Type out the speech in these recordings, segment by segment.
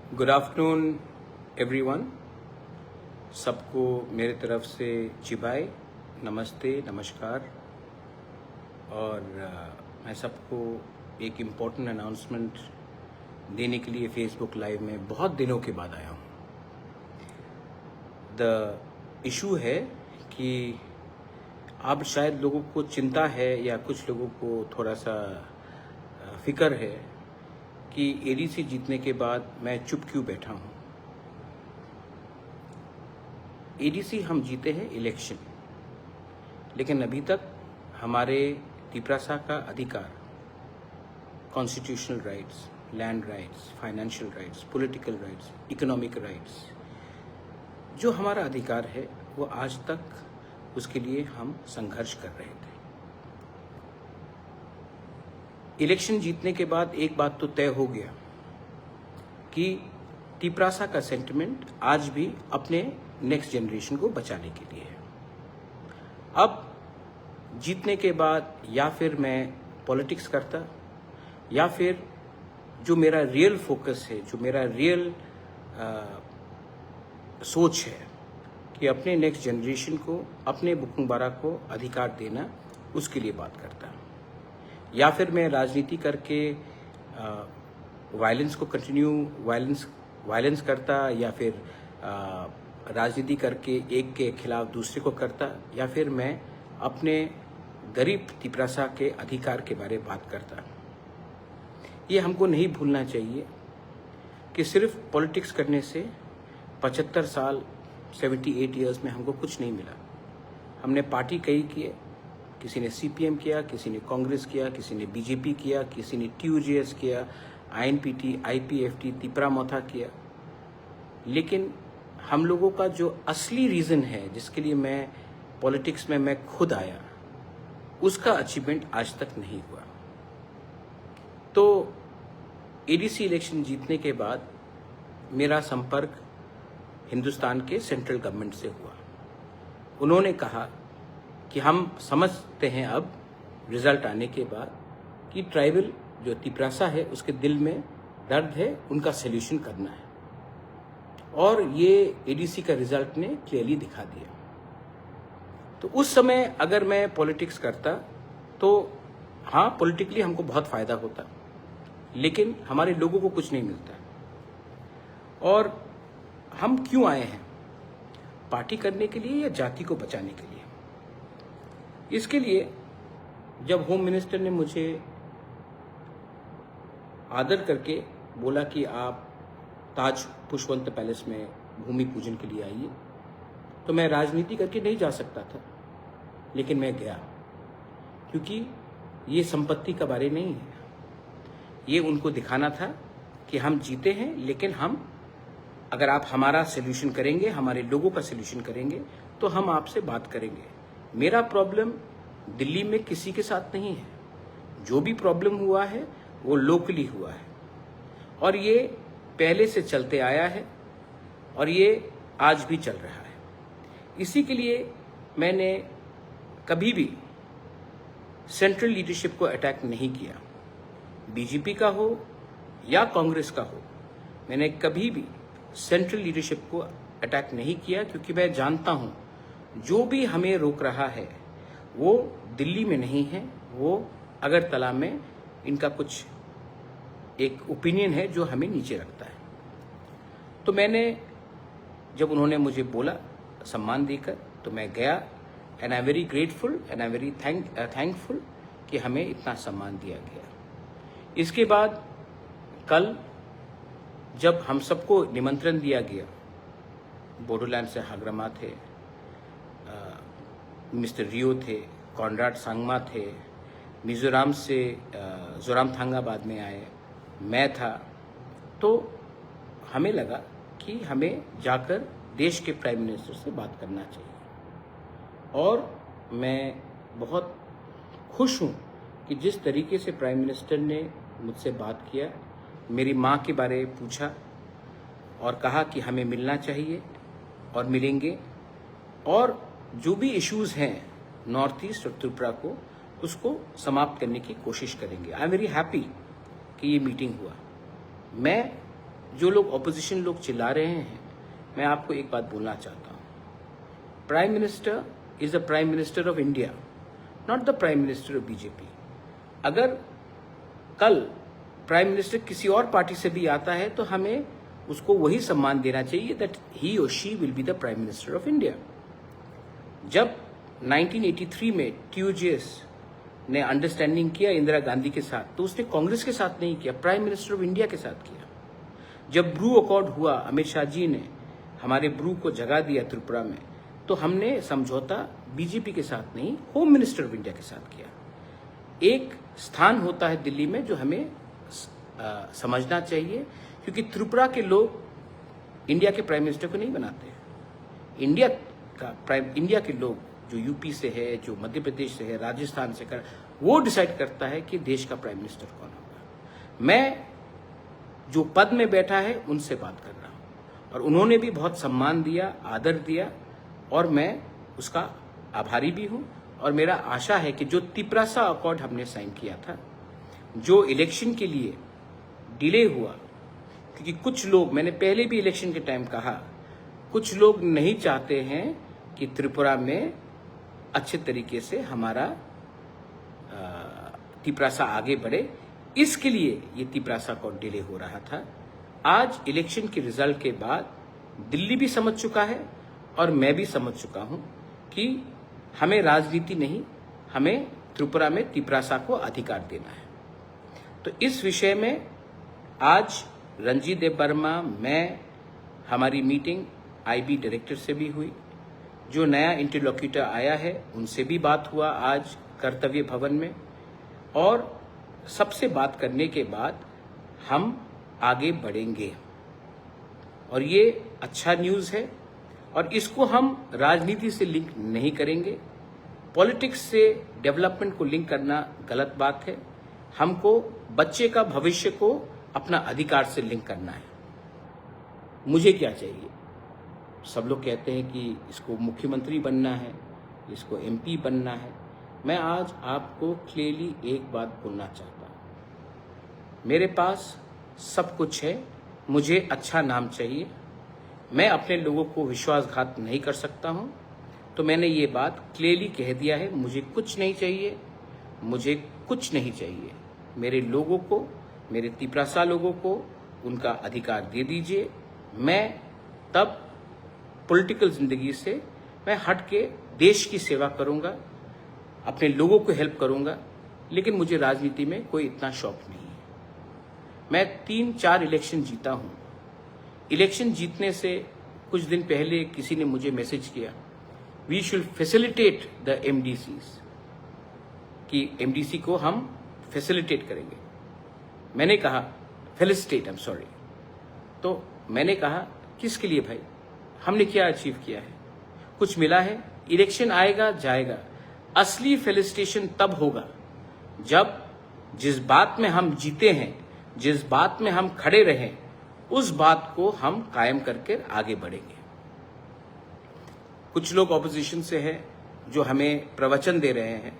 Good afternoon everyone. सबको मेरे तरफ से चिबाई नमस्ते नमस्कार। और मैं सबको एक इम्पोर्टेंट अनाउंसमेंट देने के लिए फेसबुक लाइव में बहुत दिनों के बाद आया हूँ। द इशू है कि अब शायद लोगों को चिंता है या कुछ लोगों को थोड़ा सा फिक्र है कि एडीसी जीतने के बाद मैं चुप क्यों बैठा हूँ। एडीसी हम जीते हैं इलेक्शन, लेकिन अभी तक हमारे तिपरासा का अधिकार, constitutional rights, land rights, financial rights, political rights, economic rights, जो हमारा अधिकार है वो आज तक उसके लिए हम संघर्ष कर रहे थे। इलेक्शन जीतने के बाद एक बात तो तय हो गया कि तिपरासा का सेंटिमेंट आज भी अपने नेक्स्ट जनरेशन को बचाने के लिए है। अब जीतने के बाद या फिर मैं पॉलिटिक्स करता या फिर जो मेरा रियल फोकस है, जो मेरा रियल सोच है कि अपने नेक्स्ट जनरेशन को, अपने बुकुंबारा को अधिकार देना, उसके लिए बात करता, या फिर मैं राजनीति करके वायलेंस को कंटिन्यू वायलेंस करता, या फिर राजनीति करके एक के खिलाफ दूसरे को करता, या फिर मैं अपने गरीब तिपरासा के अधिकार के बारे में बात करता। ये हमको नहीं भूलना चाहिए कि सिर्फ पॉलिटिक्स करने से 75 साल 78 इयर्स में हमको कुछ नहीं मिला। हमने पार्टी कई किए, किसी ने सीपीएम किया, किसी ने कांग्रेस किया, किसी ने बीजेपी किया, किसी ने टीयूजेएस किया, आईएनपीटी, आईपीएफटी, तिपरा मोथा किया। लेकिन हम लोगों का जो असली रीज़न है जिसके लिए मैं पॉलिटिक्स में मैं खुद आया, उसका अचीवमेंट आज तक नहीं हुआ। तो एडीसी इलेक्शन जीतने के बाद मेरा संपर्क हिंदुस्तान के सेंट्रल गवर्नमेंट से हुआ। उन्होंने कहा कि हम समझते हैं अब रिजल्ट आने के बाद कि ट्राइबल जो तिपरासा है उसके दिल में दर्द है, उनका सल्यूशन करना है, और ये एडीसी का रिजल्ट ने क्लियरली दिखा दिया। तो उस समय अगर मैं पॉलिटिक्स करता तो हाँ, पॉलिटिकली हमको बहुत फायदा होता, लेकिन हमारे लोगों को कुछ नहीं मिलता। और हम क्यों आए हैं? पार्टी करने के लिए या जाति को बचाने के लिए? इसके लिए जब होम मिनिस्टर ने मुझे आदर करके बोला कि आप ताज पुष्पवंत पैलेस में भूमि पूजन के लिए आइए, तो मैं राजनीति करके नहीं जा सकता था, लेकिन मैं गया, क्योंकि ये संपत्ति का बारे नहीं है। ये उनको दिखाना था कि हम जीते हैं, लेकिन हम, अगर आप हमारा सल्यूशन करेंगे, हमारे लोगों का सल्यूशन करेंगे, तो हम आपसे बात करेंगे। मेरा प्रॉब्लम दिल्ली में किसी के साथ नहीं है। जो भी प्रॉब्लम हुआ है वो लोकली हुआ है, और ये पहले से चलते आया है, और ये आज भी चल रहा है। इसी के लिए मैंने कभी भी सेंट्रल लीडरशिप को अटैक नहीं किया, बीजेपी का हो या कांग्रेस का हो। मैंने कभी भी सेंट्रल लीडरशिप को अटैक नहीं किया, क्योंकि मैं जानता हूं जो भी हमें रोक रहा है वो दिल्ली में नहीं है, वो अगरतला में इनका कुछ एक ओपिनियन है जो हमें नीचे रखता है। तो मैंने, जब उन्होंने मुझे बोला सम्मान देकर, तो मैं गया, and I am very grateful and I am very thankful कि हमें इतना सम्मान दिया गया। इसके बाद कल जब हम सबको निमंत्रण दिया गया, बोडोलैंड से हाग्रमा थे, मिस्टर रियो थे, कॉनराड सांगमा थे, मिजोरम से जोरामथांगा बाद में आए, मैं था। तो हमें लगा कि हमें जाकर देश के प्राइम मिनिस्टर से बात करना चाहिए, और मैं बहुत खुश हूँ कि जिस तरीके से प्राइम मिनिस्टर ने मुझसे बात किया, मेरी माँ के बारे में पूछा और कहा कि हमें मिलना चाहिए और मिलेंगे, और जो भी इश्यूज हैं नॉर्थ ईस्ट और त्रिपुरा को, उसको समाप्त करने की कोशिश करेंगे। आई एम वेरी हैप्पी कि ये मीटिंग हुआ। मैं जो लोग ऑपोजिशन लोग चिल्ला रहे हैं, मैं आपको एक बात बोलना चाहता हूँ। Prime minister is the prime minister of India, not the prime minister of BJP. अगर कल प्राइम मिनिस्टर किसी और पार्टी से भी आता है तो हमें उसको वही सम्मान देना चाहिए दैट ही और she will be the prime minister of India. जब 1983 में TUJS ने अंडरस्टैंडिंग किया इंदिरा गांधी के साथ, तो उसने कांग्रेस के साथ नहीं किया, प्राइम मिनिस्टर ऑफ इंडिया के साथ किया। जब ब्रू अकॉर्ड हुआ, अमित शाह जी ने हमारे ब्रू को जगा दिया त्रिपुरा में, तो हमने समझौता बीजेपी के साथ नहीं, होम मिनिस्टर ऑफ इंडिया के साथ किया। एक स्थान होता है दिल्ली में जो हमें समझना चाहिए, क्योंकि त्रिपुरा के लोग इंडिया के प्राइम मिनिस्टर को नहीं बनाते। इंडिया के लोग जो यूपी से है, जो मध्य प्रदेश से है, राजस्थान से कर, वो डिसाइड करता है कि देश का प्राइम मिनिस्टर कौन होगा। मैं जो पद में बैठा है उनसे बात कर रहा हूं, और उन्होंने भी बहुत सम्मान दिया, आदर दिया, और मैं उसका आभारी भी हूं। और मेरा आशा है कि जो तिपरासा अकॉर्ड हमने साइन किया था, जो इलेक्शन के लिए डिले हुआ, क्योंकि कुछ लोग, मैंने पहले भी इलेक्शन के टाइम कहा, कुछ लोग नहीं चाहते हैं कि त्रिपुरा में अच्छे तरीके से हमारा तिपरासा आगे बढ़े, इसके लिए ये तिपरासा को डिले हो रहा था। आज इलेक्शन के रिजल्ट के बाद दिल्ली भी समझ चुका है और मैं भी समझ चुका हूं कि हमें राजनीति नहीं, हमें त्रिपुरा में तिपरासा को अधिकार देना है। तो इस विषय में आज रणजीत देव वर्मा, मैं, हमारी मीटिंग IB डायरेक्टर से भी हुई, जो नया इंटरलोक्यूटर आया है उनसे भी बात हुआ आज कर्तव्य भवन में, और सबसे बात करने के बाद हम आगे बढ़ेंगे। और ये अच्छा न्यूज़ है, और इसको हम राजनीति से लिंक नहीं करेंगे। पॉलिटिक्स से डेवलपमेंट को लिंक करना गलत बात है। हमको बच्चे का भविष्य को अपना अधिकार से लिंक करना है। मुझे क्या चाहिए? सब लोग कहते हैं कि इसको मुख्यमंत्री बनना है, इसको MP बनना है। मैं आज आपको क्लियरली एक बात बोलना चाहता हूँ, मेरे पास सब कुछ है, मुझे अच्छा नाम चाहिए, मैं अपने लोगों को विश्वासघात नहीं कर सकता हूँ। तो मैंने ये बात क्लियरली कह दिया है, मुझे कुछ नहीं चाहिए, मुझे कुछ नहीं चाहिए। मेरे लोगों को, मेरे तिपरासा लोगों को उनका अधिकार दे दीजिए। मैं तब पॉलिटिकल जिंदगी से मैं हट के देश की सेवा करूंगा, अपने लोगों को हेल्प करूंगा, लेकिन मुझे राजनीति में कोई इतना शौक नहीं है। मैं 3-4 इलेक्शन जीता हूं। इलेक्शन जीतने से कुछ दिन पहले किसी ने मुझे मैसेज किया, we should facilitate the MDCs, कि MDC को हम फैसिलिटेट करेंगे। मैंने कहा फेलिसिटेट, आई एम सॉरी। तो मैंने कहा किसके लिए भाई? हमने क्या अचीव किया है? कुछ मिला है? इलेक्शन आएगा जाएगा, असली फेलिसिटेशन तब होगा जब जिस बात में हम जीते हैं, जिस बात में हम खड़े रहें, उस बात को हम कायम करके आगे बढ़ेंगे। कुछ लोग ऑपोजिशन से हैं जो हमें प्रवचन दे रहे हैं,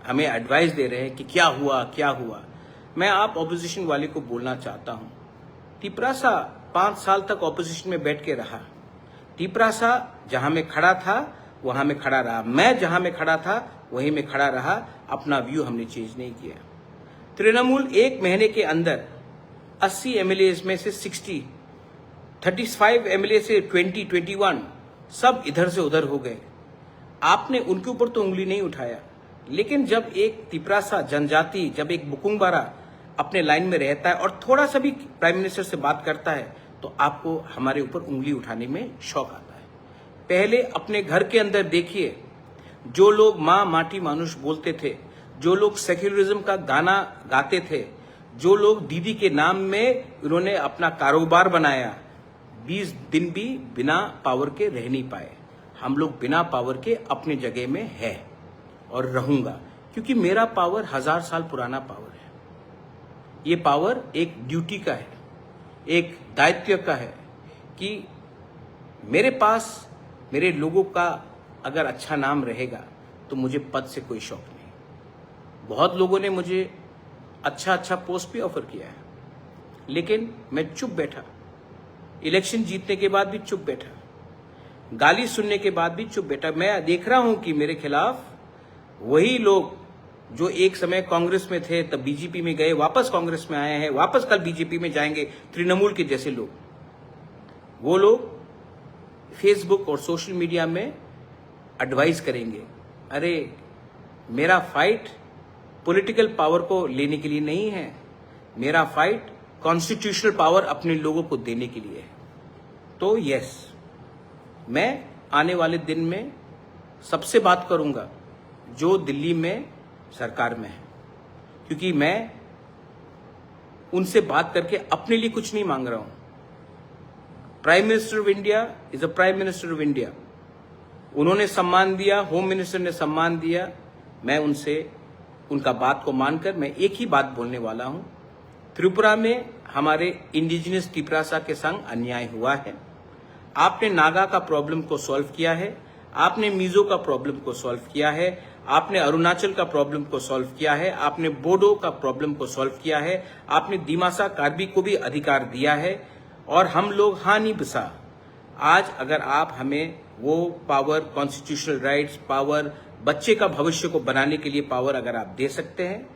हमें एडवाइस दे रहे हैं कि क्या हुआ क्या हुआ। मैं आप ऑपोजिशन वाले को बोलना चाहता हूं, तिपरासा 5 साल तक ऑपोजिशन में बैठ के रहा। तिपरासा जहां में खड़ा था वहां में खड़ा रहा, मैं जहां में खड़ा था वहीं में खड़ा रहा। अपना व्यू हमने चेंज नहीं किया। तृणमूल 1 महीने के अंदर 80 MLAs में से 60, 35 MLA से 21 सब इधर से उधर हो गए। आपने उनके ऊपर तो उंगली नहीं उठाया, लेकिन जब एक तिपरासा जनजाति, जब एक बुकुंबारा अपने लाइन में रहता है और थोड़ा सा भी प्राइम मिनिस्टर से बात करता है, तो आपको हमारे ऊपर उंगली उठाने में शौक आता है। पहले अपने घर के अंदर देखिए, जो लोग माँ माटी मानुष बोलते थे, जो लोग सेक्युलरिज्म का गाना गाते थे, जो लोग दीदी के नाम में उन्होंने अपना कारोबार बनाया, 20 दिन भी बिना पावर के रह नहीं पाए। हम लोग बिना पावर के अपने जगह में है और रहूंगा, क्योंकि मेरा पावर 1000 साल पुराना पावर है। ये पावर एक ड्यूटी का है, एक दायित्व का है कि मेरे पास मेरे लोगों का अगर अच्छा नाम रहेगा तो मुझे पद से कोई शौक नहीं। बहुत लोगों ने मुझे अच्छा पोस्ट भी ऑफर किया है, लेकिन मैं चुप बैठा। इलेक्शन जीतने के बाद भी चुप बैठा, गाली सुनने के बाद भी चुप बैठा। मैं देख रहा हूं कि मेरे खिलाफ वही लोग जो एक समय कांग्रेस में थे, तब बीजेपी में गए, वापस कांग्रेस में आए हैं, वापस कल बीजेपी में जाएंगे, तृणमूल के जैसे लोग, वो लोग फेसबुक और सोशल मीडिया में एडवाइस करेंगे। अरे मेरा फाइट पॉलिटिकल पावर को लेने के लिए नहीं है, मेरा फाइट कॉन्स्टिट्यूशनल पावर अपने लोगों को देने के लिए है। तो यस, मैं आने वाले दिन में सबसे बात करूंगा जो दिल्ली में सरकार में है, क्योंकि मैं उनसे बात करके अपने लिए कुछ नहीं मांग रहा हूं। Prime minister of India is a prime minister of India. उन्होंने सम्मान दिया, होम मिनिस्टर ने सम्मान दिया, मैं उनसे उनका बात को मानकर मैं एक ही बात बोलने वाला हूं। त्रिपुरा में हमारे इंडिजिनस तिपरासा के संग अन्याय हुआ है। आपने नागा का प्रॉब्लम को सॉल्व किया है, आपने मिजो का प्रॉब्लम को सॉल्व किया है, आपने अरुणाचल का प्रॉब्लम को सॉल्व किया है, आपने बोडो का प्रॉब्लम को सॉल्व किया है, आपने दिमासा कार्बी को भी अधिकार दिया है, और हम लोग हानि बसा। आज अगर आप हमें वो पावर, कॉन्स्टिट्यूशनल राइट्स, पावर, बच्चे का भविष्य को बनाने के लिए पावर अगर आप दे सकते हैं,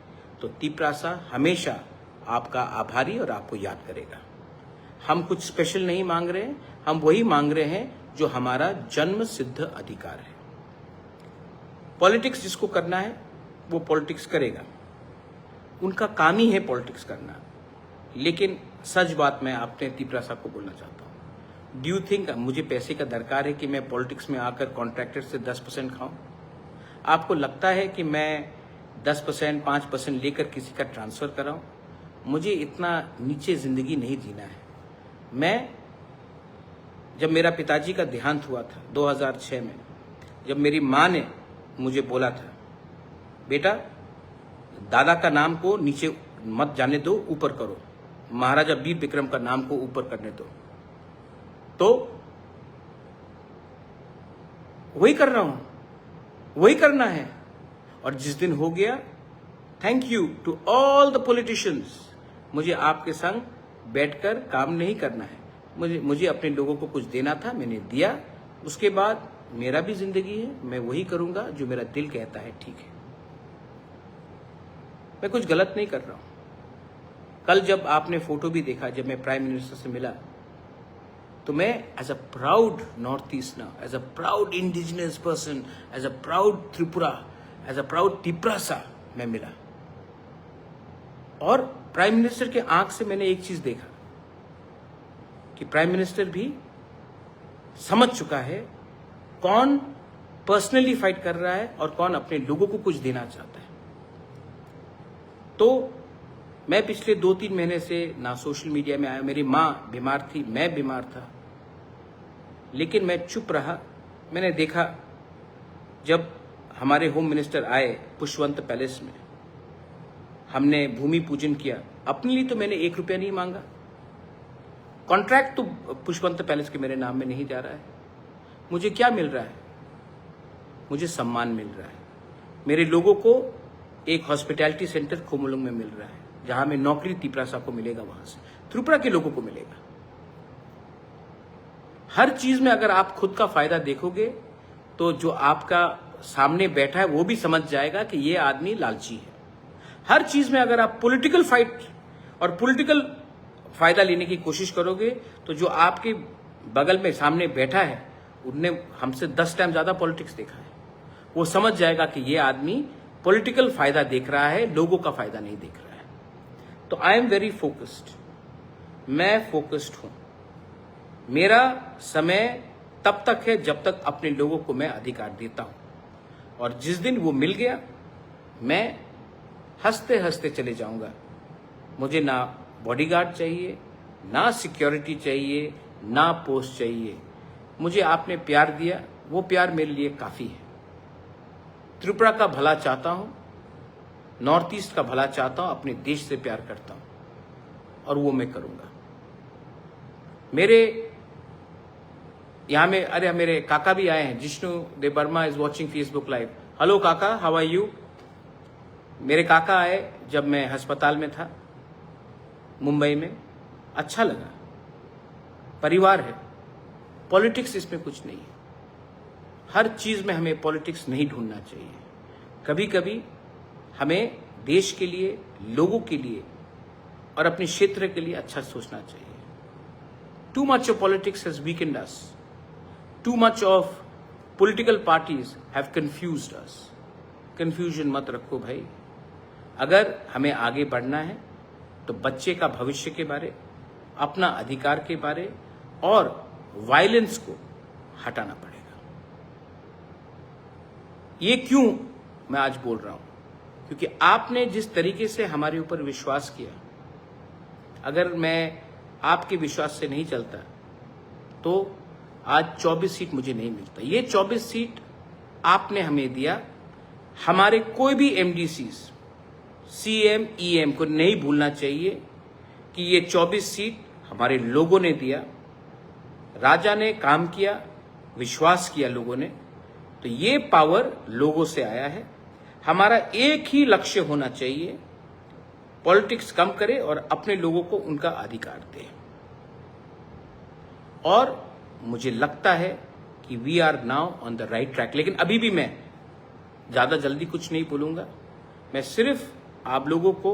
तो तिपरासा हमेशा आपका आभारी और आपको याद करेगा। हम कुछ स्पेशल नहीं मांग रहे हैं, हम वही मांग रहे हैं जो हमारा जन्म सिद्ध अधिकार है। पॉलिटिक्स जिसको करना है वो पॉलिटिक्स करेगा, उनका काम ही है पॉलिटिक्स करना। लेकिन सच बात मैं अपने तिपरासा को बोलना चाहता हूं, डू यू थिंक मुझे पैसे का दरकार है कि मैं पॉलिटिक्स में आकर कॉन्ट्रैक्टर से 10% खाऊं? आपको लगता है कि मैं 10%, 5% लेकर किसी का ट्रांसफर कराऊं? मुझे इतना नीचे जिंदगी नहीं जीना है। मैं जब मेरा पिताजी का देहांत हुआ था 2006 में, जब मेरी माँ ने मुझे बोला था, बेटा दादा का नाम को नीचे मत जाने दो, ऊपर करो, महाराजा वीर विक्रम का नाम को ऊपर करने दो, तो वही कर रहा हूं, वही करना है। और जिस दिन हो गया, thank you to all the politicians, मुझे आपके संग बैठकर काम नहीं करना है, मुझे अपने लोगों को कुछ देना था, मैंने दिया। उसके बाद मेरा भी जिंदगी है, मैं वही करूंगा जो मेरा दिल कहता है ठीक है। मैं कुछ गलत नहीं कर रहा हूं। कल जब आपने फोटो भी देखा, जब मैं प्राइम मिनिस्टर से मिला, तो मैं as a proud north easterner, as a proud indigenous person, as a proud Tripura, as a proud Tiprasa मैं मिला। और प्राइम मिनिस्टर के आंख से मैंने एक चीज देखा कि प्राइम मिनिस्टर भी समझ चुका है कौन पर्सनली फाइट कर रहा है और कौन अपने लोगों को कुछ देना चाहता है। तो मैं पिछले 2-3 महीने से ना सोशल मीडिया में आया, मेरी माँ बीमार थी, मैं बीमार था, लेकिन मैं चुप रहा। मैंने देखा जब हमारे होम मिनिस्टर आए पुष्पवंत पैलेस में, हमने भूमि पूजन किया। अपने लिए तो मैंने 1 रुपया नहीं मांगा, कॉन्ट्रैक्ट तो पुष्पवंत पैलेस के मेरे नाम में नहीं जा रहा है। मुझे क्या मिल रहा है? मुझे सम्मान मिल रहा है। मेरे लोगों को एक हॉस्पिटैलिटी सेंटर खोमलुंग में मिल रहा है, जहां में नौकरी तिपरासा को मिलेगा, वहां से त्रिपुरा के लोगों को मिलेगा। हर चीज में अगर आप खुद का फायदा देखोगे तो जो आपका सामने बैठा है वो भी समझ जाएगा कि ये आदमी लालची है। हर चीज में अगर आप पॉलिटिकल फाइट और पॉलिटिकल फायदा लेने की कोशिश करोगे तो जो आपके बगल में सामने बैठा है उनने हमसे 10 टाइम ज्यादा पॉलिटिक्स देखा है, वो समझ जाएगा कि ये आदमी पॉलिटिकल फायदा देख रहा है, लोगों का फायदा नहीं देख रहा है। तो आई एम वेरी फोकस्ड, मैं फोकस्ड हूं। मेरा समय तब तक है जब तक अपने लोगों को मैं अधिकार देता हूं, और जिस दिन वो मिल गया मैं हंसते हंसते चले जाऊंगा। मुझे ना बॉडीगार्ड चाहिए, ना सिक्योरिटी चाहिए, ना पोस्ट चाहिए। मुझे आपने प्यार दिया, वो प्यार मेरे लिए काफी है। त्रिपुरा का भला चाहता हूं, नॉर्थ ईस्ट का भला चाहता हूं, अपने देश से प्यार करता हूं, और वो मैं करूंगा। मेरे यहां में अरे मेरे काका भी आए हैं, Jishnu Dev Varma is watching Facebook live. Hello काका, हाउ आर यू? मेरे काका आए जब मैं अस्पताल में था मुंबई में, अच्छा लगा। परिवार है। पॉलिटिक्स इसमें कुछ नहीं है। हर चीज में हमें पॉलिटिक्स नहीं ढूंढना चाहिए। कभी कभी हमें देश के लिए, लोगों के लिए और अपने क्षेत्र के लिए अच्छा सोचना चाहिए। Too much of politics has weekend us. Too much of political parties have confused us. Confusion मत रखो भाई। अगर हमें आगे बढ़ना है तो बच्चे का भविष्य के बारे, अपना अधिकार के बारे और वायलेंस को हटाना पड़ेगा। ये क्यों मैं आज बोल रहा हूं? क्योंकि आपने जिस तरीके से हमारे ऊपर विश्वास किया, अगर मैं आपके विश्वास से नहीं चलता तो आज 24 सीट मुझे नहीं मिलता। ये 24 सीट आपने हमें दिया। हमारे कोई भी एमडीसीज, सीएम, ईएम को नहीं भूलना चाहिए कि ये 24 सीट हमारे लोगों ने दिया। राजा ने काम किया, विश्वास किया लोगों ने, तो ये पावर लोगों से आया है। हमारा एक ही लक्ष्य होना चाहिए, पॉलिटिक्स कम करे और अपने लोगों को उनका अधिकार दे। और मुझे लगता है कि we are now on the right track. लेकिन अभी भी मैं ज्यादा जल्दी कुछ नहीं बोलूंगा। मैं सिर्फ आप लोगों को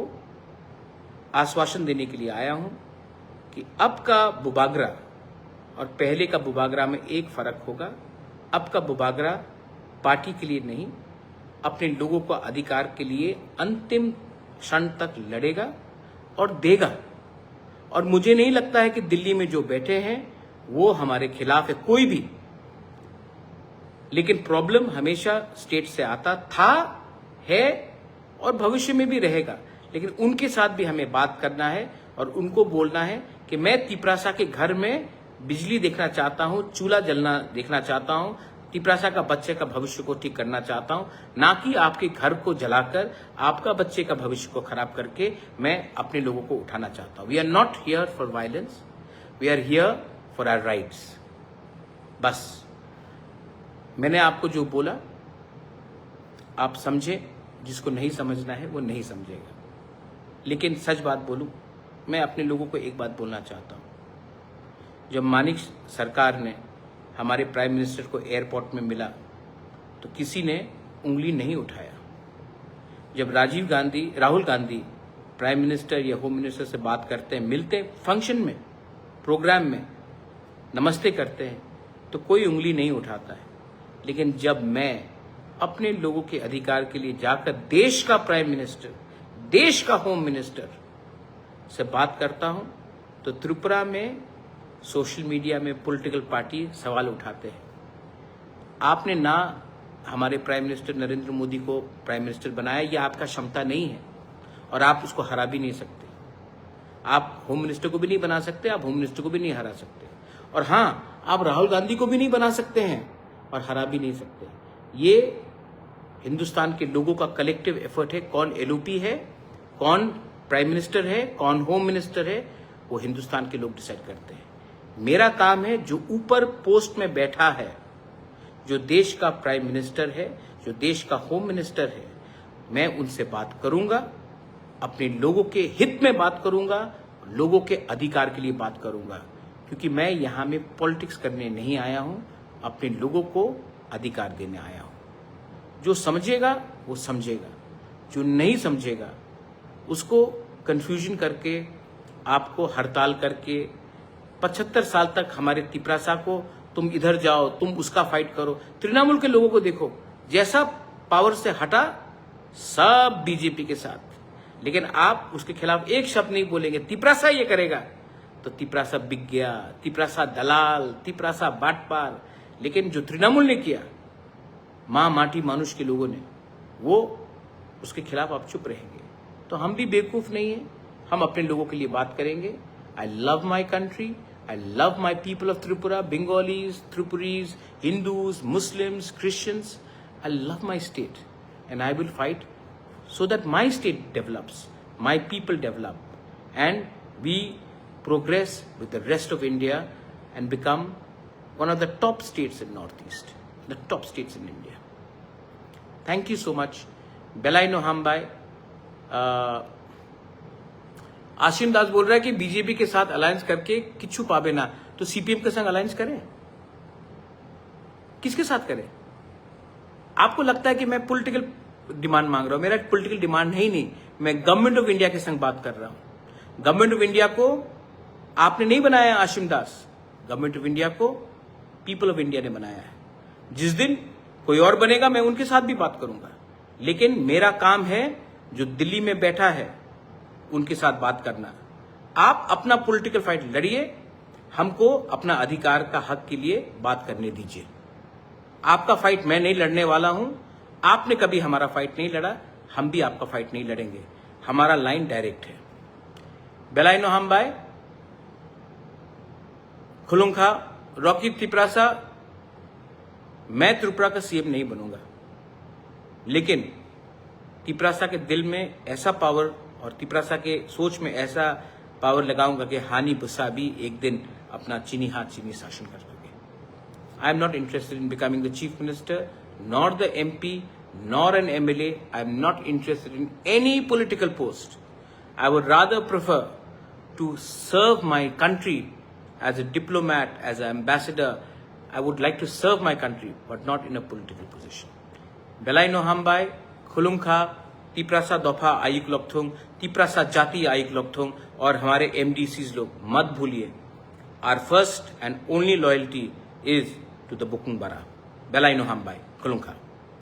आश्वासन देने के लिए आया हूं कि अब का बुबागरा और पहले का बुबागरा में एक फर्क होगा। अब का बुबागरा पार्टी के लिए नहीं, अपने लोगों को अधिकार के लिए अंतिम क्षण तक लड़ेगा और देगा। और मुझे नहीं लगता है कि दिल्ली में जो बैठे हैं वो हमारे खिलाफ है, कोई भी। लेकिन प्रॉब्लम हमेशा स्टेट से आता था, है और भविष्य में भी रहेगा। लेकिन उनके साथ भी हमें बात करना है और उनको बोलना है कि मैं तिपरासा के घर में बिजली देखना चाहता हूं, चूल्हा जलना देखना चाहता हूं, तिपरासा का बच्चे का भविष्य को ठीक करना चाहता हूं, ना कि आपके घर को जलाकर आपका बच्चे का भविष्य को खराब करके मैं अपने लोगों को उठाना चाहता हूं। We are not here for violence, we are here for our rights. बस मैंने आपको जो बोला आप समझे, जिसको नहीं समझना है वो नहीं समझेगा। लेकिन सच बात बोलूं, मैं अपने लोगों को एक बात बोलना चाहता हूं। जब मानिक सरकार ने हमारे प्राइम मिनिस्टर को एयरपोर्ट में मिला तो किसी ने उंगली नहीं उठाया। जब राहुल गांधी प्राइम मिनिस्टर या होम मिनिस्टर से बात करते हैं, मिलते हैं फंक्शन में, प्रोग्राम में, नमस्ते करते हैं, तो कोई उंगली नहीं उठाता है। लेकिन जब मैं अपने लोगों के अधिकार के लिए जाकर देश का प्राइम मिनिस्टर, देश का होम मिनिस्टर से बात करता हूं तो त्रिपुरा में सोशल मीडिया में पॉलिटिकल पार्टी सवाल उठाते हैं। आपने ना हमारे प्राइम मिनिस्टर नरेंद्र मोदी को प्राइम मिनिस्टर बनाया, यह आपका क्षमता नहीं है और आप उसको हरा भी नहीं सकते। आप होम मिनिस्टर को भी नहीं बना सकते, आप होम मिनिस्टर को भी नहीं हरा सकते। और हाँ, आप राहुल गांधी को भी नहीं बना सकते हैं और हरा भी नहीं सकते। ये हिंदुस्तान के लोगों का कलेक्टिव एफर्ट है। कौन एलओपी है, कौन प्राइम मिनिस्टर है, कौन होम मिनिस्टर है, वो हिंदुस्तान के लोग डिसाइड करते हैं। मेरा काम है, जो ऊपर पोस्ट में बैठा है, जो देश का प्राइम मिनिस्टर है, जो देश का होम मिनिस्टर है, मैं उनसे बात करूंगा, अपने लोगों के हित में बात करूंगा, लोगों के अधिकार के लिए बात करूंगा। क्योंकि मैं यहां में पॉलिटिक्स करने नहीं आया हूं, अपने लोगों को अधिकार देने आया हूं। जो समझेगा वो समझेगा, जो नहीं समझेगा उसको कंफ्यूजन करके, आपको हड़ताल करके 75 साल तक हमारे तिपरासा को तुम इधर जाओ, तुम उसका फाइट करो। तृणमूल के लोगों को देखो, जैसा पावर से हटा सब बीजेपी के साथ। लेकिन आप उसके खिलाफ एक शब्द नहीं बोलेंगे, तिपरासा ये करेगा, तो तिपरासा बिक गया, तिपरासा दलाल, तिपरासा बाटपार। लेकिन जो तृणमूल ने किया, मां माटी मानुष के लोगों ने, वो उसके खिलाफ आप चुप रहेंगे। तो हम भी बेवकूफ नहीं है, हम अपने लोगों के लिए बात करेंगे। I love my country, I love my people of Tripura, Bengalis, Tripuris, Hindus, Muslims, Christians. I love my state and I will fight so that my state develops, my people develop, and we progress with the rest of India and become one of the top states in Northeast, the top states in India. Thank you so much. Belai no hambai. Ashim Das बोल रहा है कि BJP के साथ alliance करके किच्छु पावे ना, तो सीपीएम के संग अलायंस करें? किसके साथ करें? आपको लगता है कि मैं पॉलिटिकल डिमांड मांग रहा हूं, मेरा पॉलिटिकल डिमांड है ही नहीं, मैं गवर्नमेंट ऑफ इंडिया के संग बात कर रहा हूं। गवर्नमेंट ऑफ इंडिया को आपने नहीं बनाया आशिम दास, गवर्नमेंट ऑफ इंडिया को पीपल ऑफ इंडिया ने बनाया है। जिस दिन कोई और बनेगा मैं उनके साथ भी बात करूंगा, लेकिन मेरा काम है जो दिल्ली में बैठा है उनके साथ बात करना। आप अपना पॉलिटिकल फाइट लड़िए, हमको अपना अधिकार का हक के लिए बात करने दीजिए। आपका फाइट मैं नहीं लड़ने वाला हूं, आपने कभी हमारा फाइट नहीं लड़ा, हम भी आपका फाइट नहीं लड़ेंगे। हमारा लाइन डायरेक्ट है। बेलाइनो हामबाय खुलुंखा रॉकी त्रिपुरासा, मैं त्रिपुरा का सीएम नहीं बनूंगा, लेकिन त्रिपुरासा के दिल में ऐसा पावर और त्रिपुरासा के सोच में ऐसा पावर लगाऊंगा कि हानि बुसा भी एक दिन अपना चीनी हाथ चीनी शासन कर सके। I am not interested in becoming the chief minister, nor the MP, nor an MLA. I am not interested in any political post. I would rather prefer to serve my country as a diplomat, as an ambassador. I would like to serve my country, but not in a political position. Belaino Hambai, Khulungkha, Tiprasa दोफा आयुक लोकथुंग, तिपरासा जाति आयुक लोकथुंग और हमारे MDCs लोग मत भूलिए, our first and only loyalty is to the Bukung Bara. Belaino Hambai, Khulungkha.